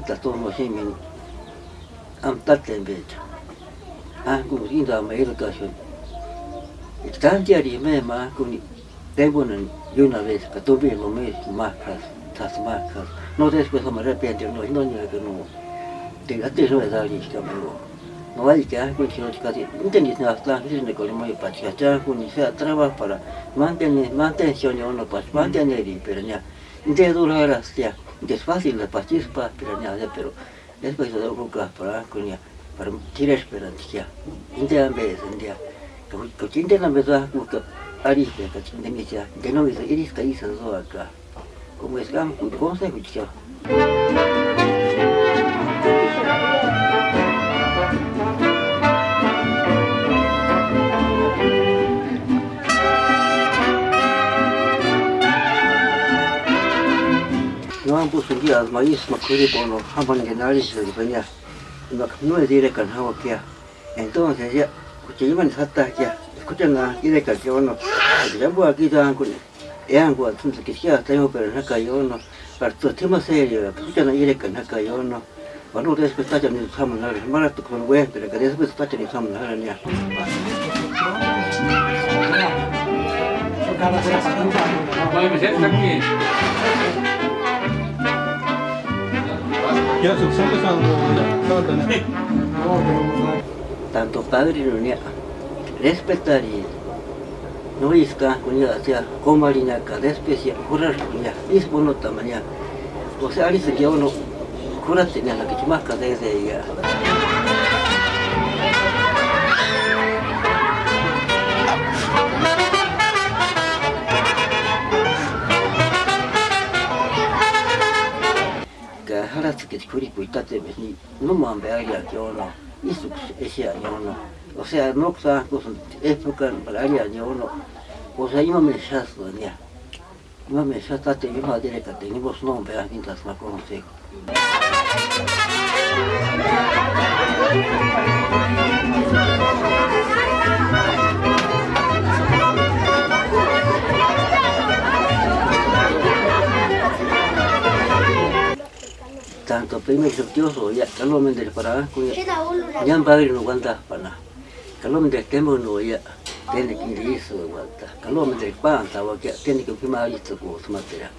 respetas tomo simen am tatten becha kun inda ma educación tantiari me ma kun debonen una vez que tuve lo mismo marcas tas marcas no después me arrepiento no ni que no tenga te no es alguien que me no hay que con si no te casi entendí nada está diciendo que no me pasa ya con sea trabajo para mantención uno para mantener y pero ya de durar hasta es fácil de participar pero ya pero después de algo que para con ya para tirar esperanza ya vez ya que intenta empezar que ari que intenta de no es iris que hizo eso acá como es que con se escucha no han puesto días maíz no quiere poner jamón de nariz de peña no es dire kan hawa kia entonces ya que iban hasta ya escuchan la dire que uno ya voy aquí ya con ean entonces que ya tengo pero no cayó no para tu tema serio escuchan la dire que no cayó no bueno después está ya ni jamón nada más tu con güey pero que después está ya ni jamón nada ya tanto padre no ya respetar y no es que con ya sea como harina cada especie curar ya es bueno tamaño o sea ali se que uno curar tenía la que más cada desde ya haras que curi cuitate ni no man ve área que uno hizo ese año no o sea no está cosa época para área ni uno o sea yo me chazo ya no me chatate yo no directa tenemos no ve aquí las más conoce tanto primero sortioso ya calor del para ya padre no aguanta para calor del tiempo no ya tiene que ir eso aguanta calor del pan estaba que tiene que firmar listo con su material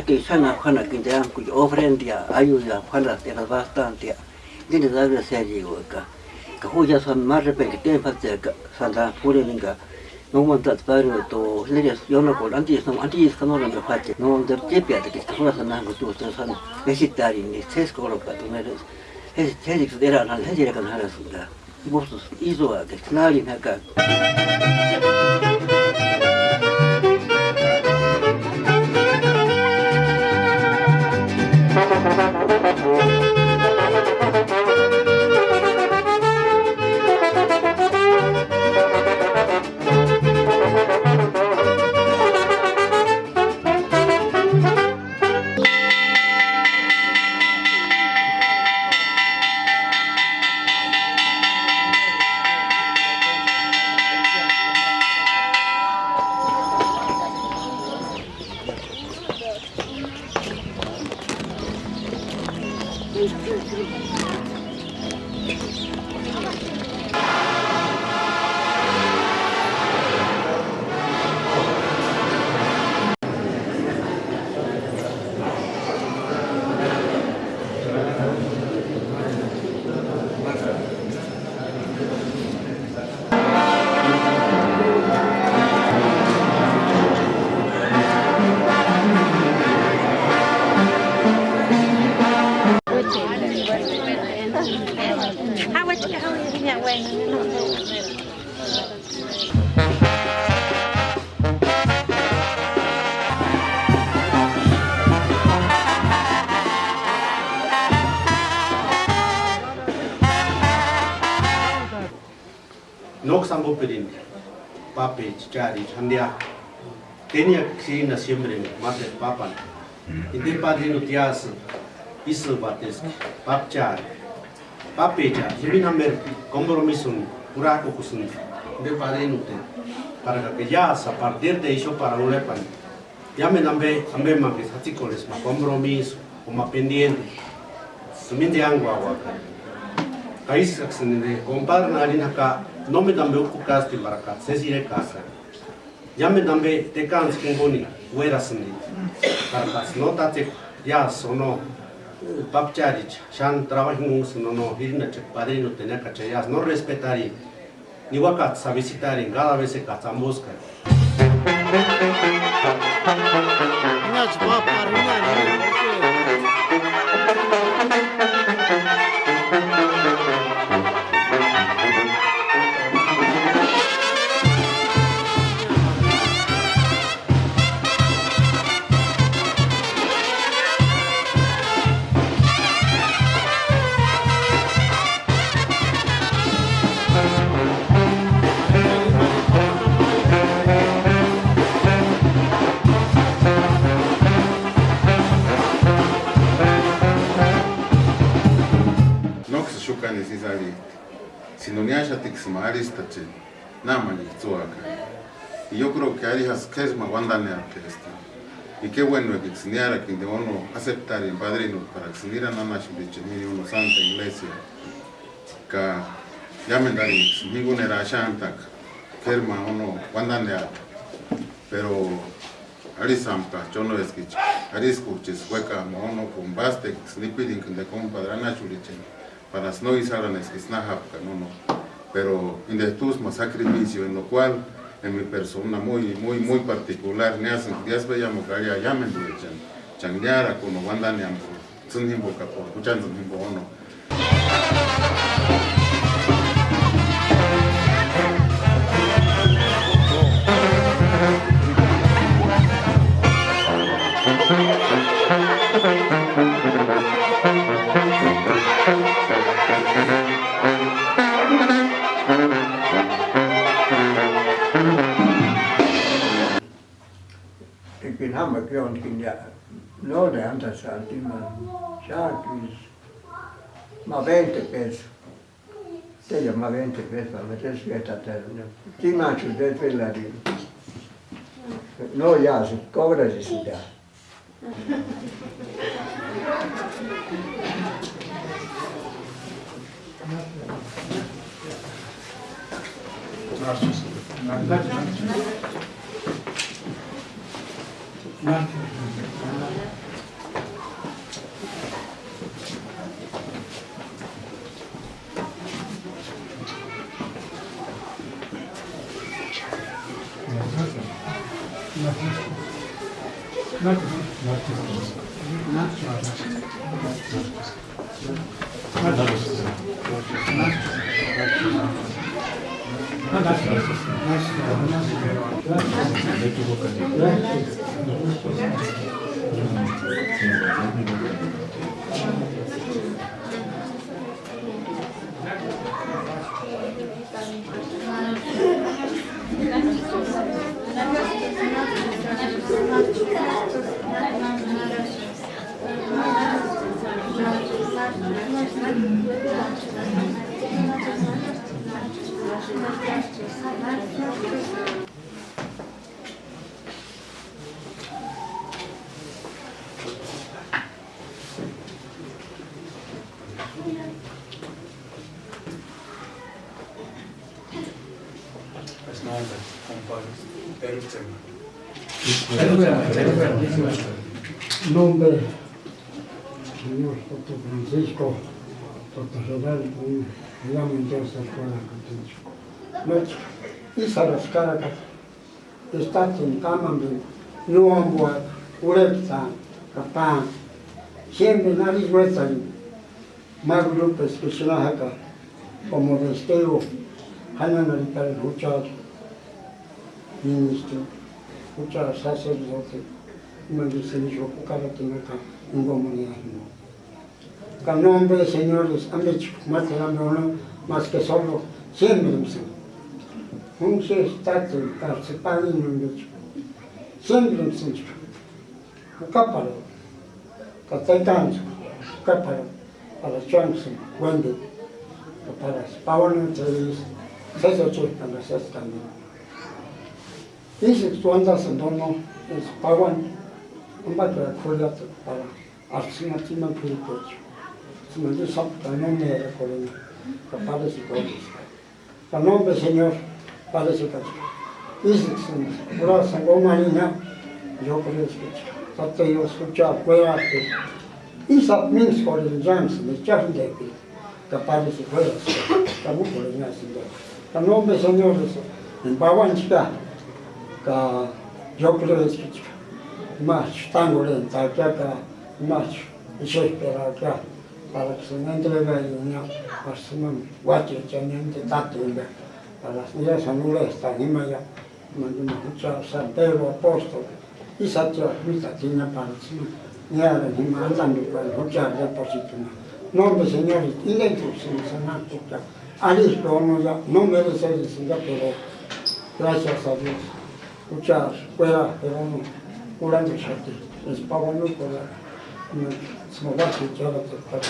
que sana Juana que te dan cuyo ofrenda ayuda Juana te las bastante tiene que ser digo acá que hoy son más repente que parte santa pura venga no montas padre to leres yo no con antes no lo parte no de tepia de que está sana que tú estás sana vegetariano ni tres coloca tú eres es era la era con la suya vos hizo a que nadie acá no sambo pedin papi chari chandia tenía que siempre más el papan y de padrino tias isu bates pap chari papi cha y namer compromiso puraco kusun de padrino te para que ya a partir de eso para un lepan ya me nambe más que haticoles más compromiso o más pendiente suminte angua Kais de compar nalina ka no me dambe ukasti baraka sesire casa ya me dambe te kans kongoni wera sindi baraka no tate ya sono papcharich shan trabajamos no hirna che padrino tenía que chayas no respetari ni wakat sa visitar en cada vez que tambosca Si no niasha tixmaris tache nama ni tsuaka. Y yo creo que harías que es más guandane ante esto. Y qué bueno que xiniara que de uno aceptar el padrino para xinira nana shimbichini uno santa iglesia. Que llamen dari migunera shantak que es más uno guandane ante. Pero arisampa yo no es que ariscuches hueca uno con baste slipiding de compadrana chulichen. Para no isaranes que snahapka no pero en estos sacrificio en lo cual en mi persona muy particular me hacen días veíamos que allá llamen de changiara con wanda niambo sunimbo capo escuchando nimbo ono Ikin hammakin onkin ja noode antaa saatiin mä saatiin. Mä 20 pesos. Teillä mä 20 pesos, mä tässä vietä täällä. Timaatsu teet vielä niin. No jaa, sit kohdasi sitä. Nombre, señor Dr. Francisco, Dr. Federal, llamo entonces a la escuela católica. Isaras Caracas, estás en Camambi, no ambua, Ulepsa, Capán, siempre nariz huesa, Maglupes, que se la jaca, como vesteo, Hananarita, el Huchar, ministro, Huchar, sacerdote. Me dice, yo, cada tenaca, un comunidad. Con nombre, señores, han hecho más que solo 100 mil. un se state ca se pare in un sempre un senso. Un capalo, ca tai tanto, capalo, para Johnson, Wendy, para Spawn, se ce para se también. Dice tu andas en dono, es Spawn, un bate colla para arsimatima pulpocho. Se me dice que no me recuerdo, que parece que el nombre Señor parece que dice que ahora Sango Marina, yo creo que Tate yo escuchaba fuera que Isa means for the James, the James David, que parece fuera, que no por el nacido. El nombre Señor es el Bawanchika, que yo creo que más tango lenta, que más se espera que para que se me entregue una persona guacho teniente tanto para las niñas anuales están en Maya, mandamos mucho San Pedro Apóstol y Satya Mita tiene para sí, ni a la misma andando con mucho depósito. Nombre Señor, y dentro se me sana toca. Alice no ya no merece decir pero gracias a Dios. Muchas fuera, pero no, curando chate, es pavo no por Смогла делать это.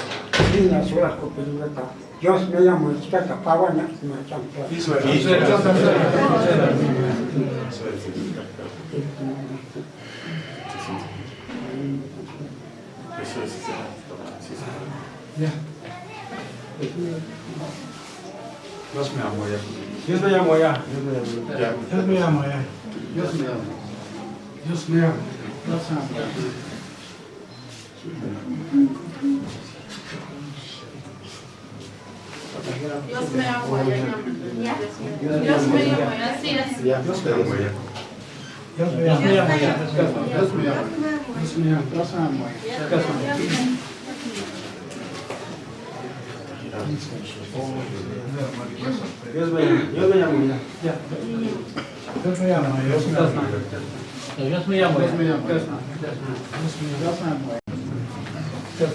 Линия сверху перевета. Я смею мой как павана на чем. Dios me amo ya. Dios me amo ya. Dios me amo ya. Dios me amo. Dios me amo. Dios me amo. Dios me amo ya. Dios me amo ya. Sí, así. Dios me amo ya. Dios me amo ya. Dios me amo. Dios me amo. Dios me amo. Dios me llama, Dios me llama ya. Dios me llama, Dios me llama. Dios me llama, Dios me llama. Dios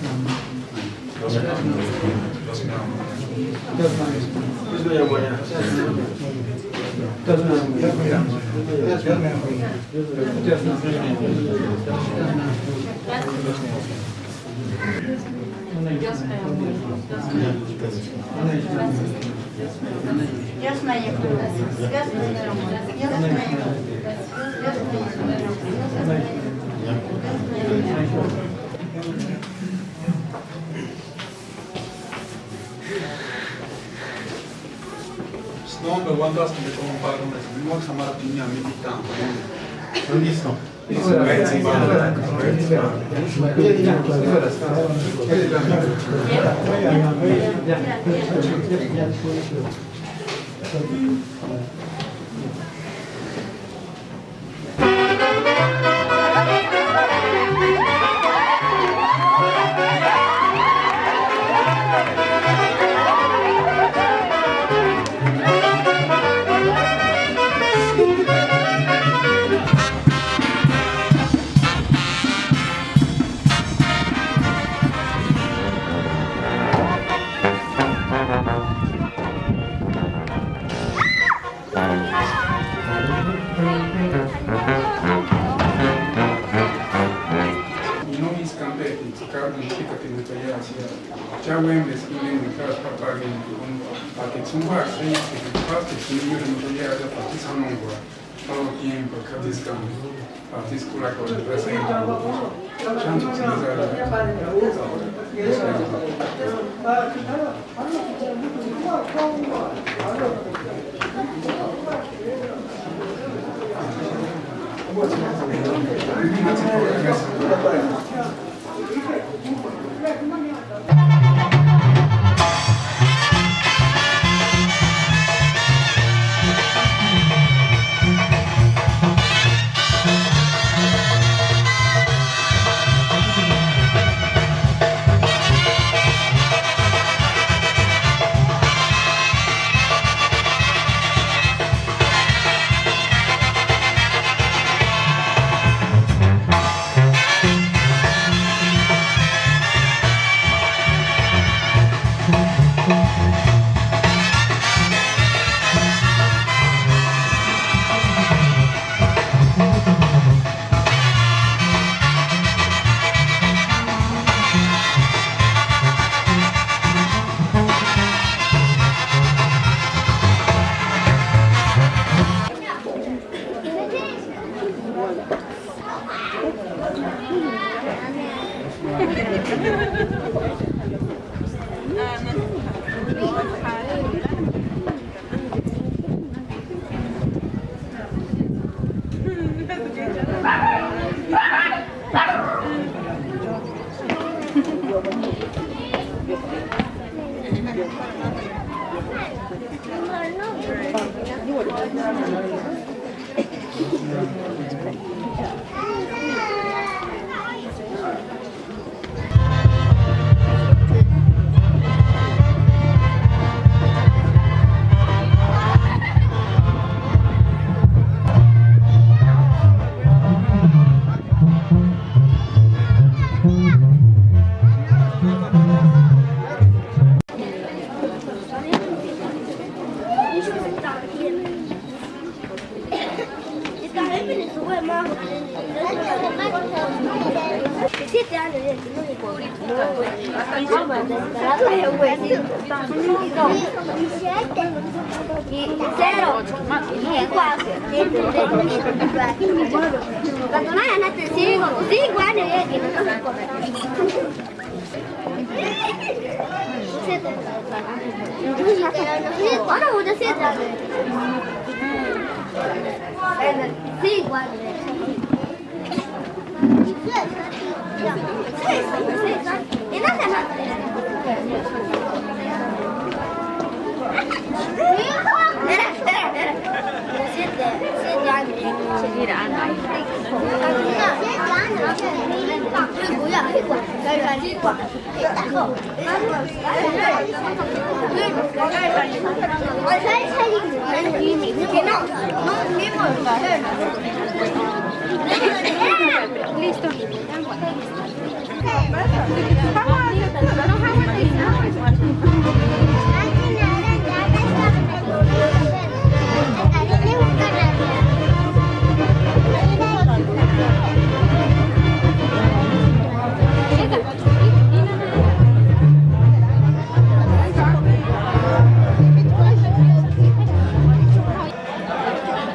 No me aguantas que me tomo un par de meses. Me voy a llamar a ti, a mi tita. ¿Dónde está? Cuando no hayan hasta 5 años ya que no se corre. Ahora voy a hacer 5 años. Y no se nada. Espera. 7 años.不要黑管，黑管，打后。我才listo.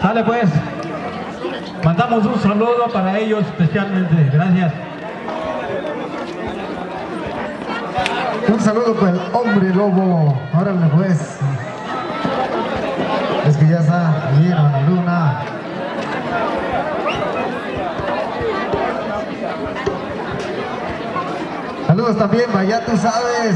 Sale pues, mandamos un saludo para ellos especialmente, gracias. Un saludo para el hombre lobo, órale pues. Es que ya está bien la luna. Saludos también, vaya tú sabes.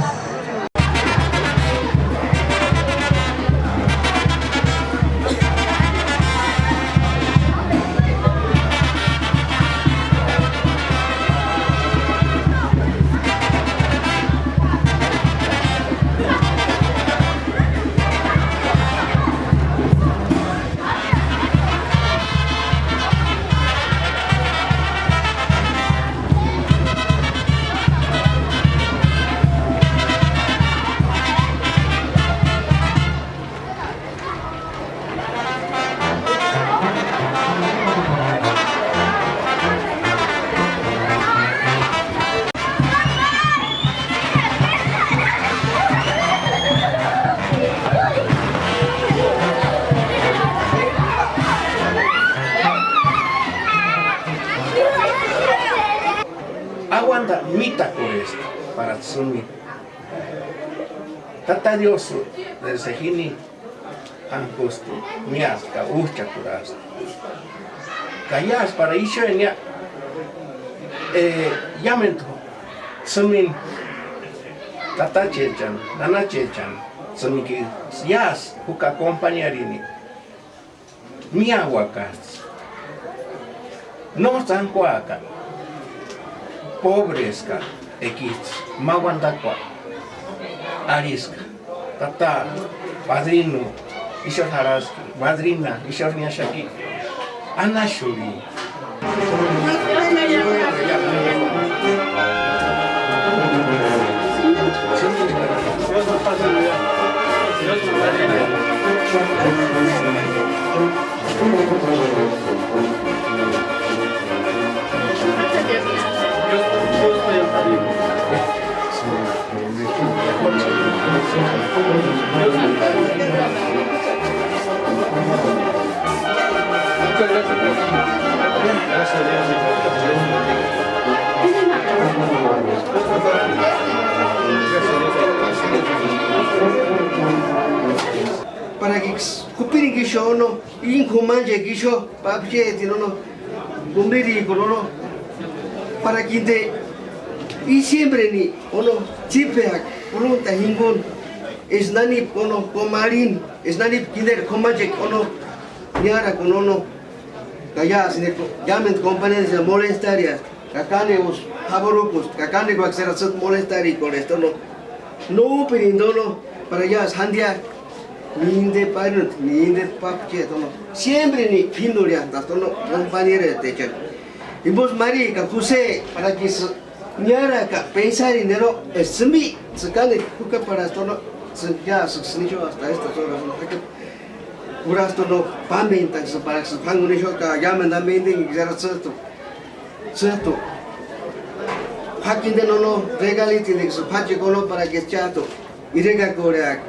Aguanta mita por esto para tsumi. Tata Dios del Sejini Angusto, Miasca, Ucha Curas. Callas para isho en ya. Yamento, Sumin Tata Chechan, Nana Chechan, Sumiki, Yas, Huka compañerini. Miahuacas. No san cuaca. Pobresca, X, Maguandacua, Arisca, Tata, Padrino, Ishor Haraski, Madrina, Ishor Nyashaki, Anashuri. Para que cupirin que yo no, incomanje que yo, papje, no, cumplir no, para que te y siempre ni uno chipeak, uno tajingon, es nani uno comarin, es nani kinder comanje uno niara con uno, calla, sin llamen compañeros de molestaria, cacaneos, jaborucos, cacane va a ser molestaria con esto no perindono para allá, handia, ni inde parent, ni inde papche, siempre ni pinduria, hasta no compañero de techo. Y vos, Mari, que puse para que niara, que pensar en dinero, es semi, se cane, para esto no, ya se nicho hasta estas horas, Uras todo pamenta que para que se ponga un hecho que llamen también de que será cierto. Hakin de no regaliti de que se pache con para que chato y rega corea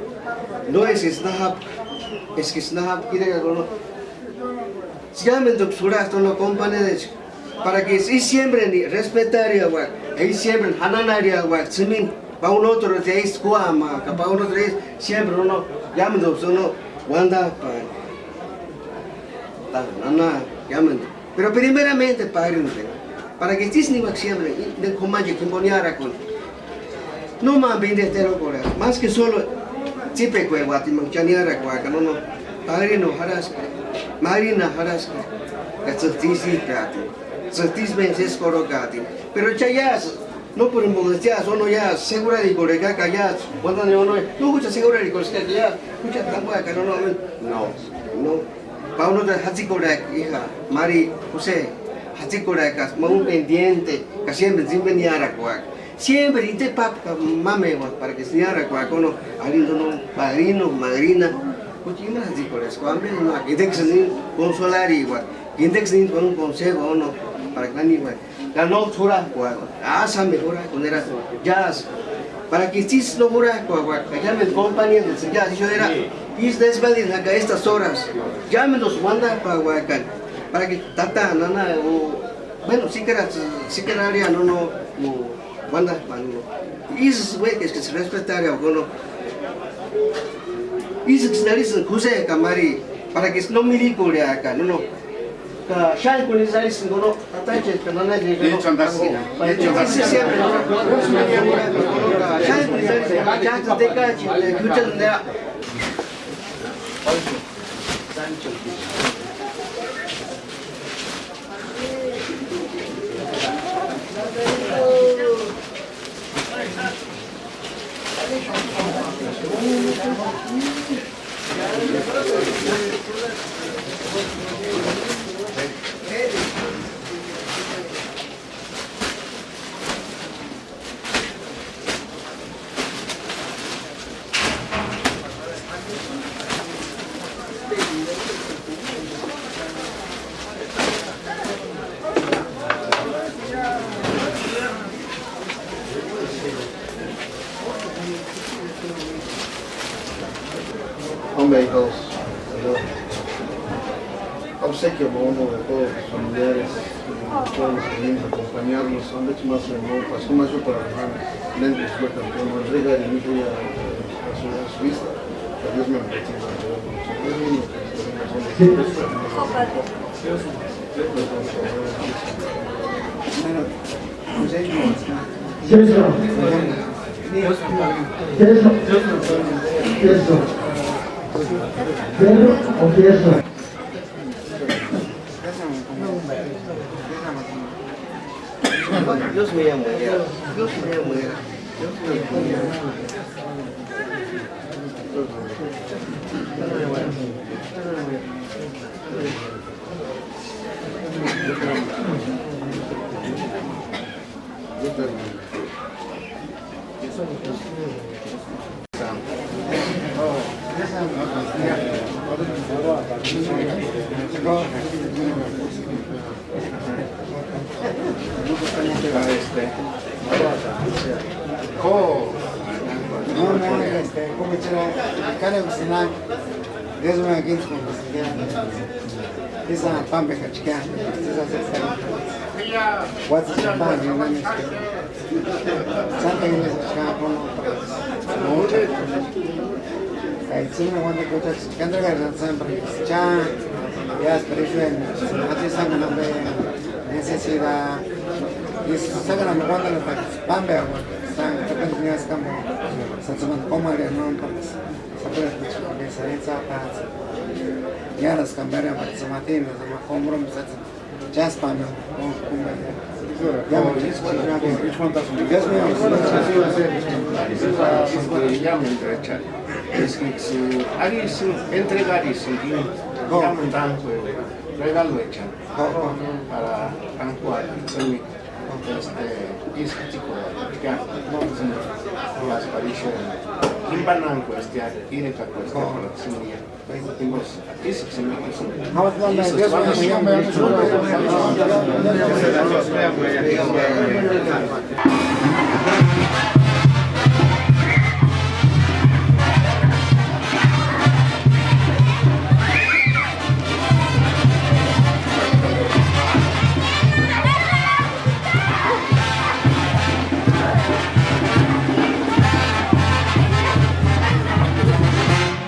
no es snap es que snap y rega con si llamen de uras todo compañeros para que si siempre ni respetaría agua y siempre hananaria agua simin para un otro de es cuama para un otro es siempre no llamen de uno Wanda pero primeramente para que estés ni siempre de comaje que poniara con no más bien de tero más que solo chipe que guatimán chaniara que no padrino harasca marina harasca que certici plati certis veces corocati pero chayas no por modestia solo ya segura de coreca callas cuando no escucha segura de coreca ya escucha tan buena que no Pauno de Hachikorek hija Mari José Hachikorek muy pendiente que siempre niara siempre y te papa mame para que niara no alindo padrino madrina pues más Hachikorek cuando no que te consolar igual que te con un consejo no para que ni la no chura asa mejora con era jazz para que estés no mura que ya me compañía del ya yo era y desvalidan acá estas horas llámenos manda para que tata nana o bueno si que área no manda y es güey que se respetaría o no y se dicen José Camari para que no milico de acá no Shine con esa es no ataque que no es de para que se siempre Shine con esa ya te cachi de escuchan de Hijos, obsequio uno de todos los familiares, todos los que vienen a acompañarnos, han hecho más pasó más yo para Lentes fue campeón, Rodrigo y mi hija a su vista, que Dios me ¿Perro o queso? Dios me llama, Dios me llama. necesidad y sacan a cuando le pambe agua están tenías como se toman como no se puede escuchar que se está Yaras cambiaría para Samatino, se me compró un set. Ya es para mí. Ya me dice, es que su alguien su entregar y su llaman tanto regalo echan para tancuar este tipo ya las parishes imbanan cuestia tiene que cuestia para la semilla tenemos aquí se me no,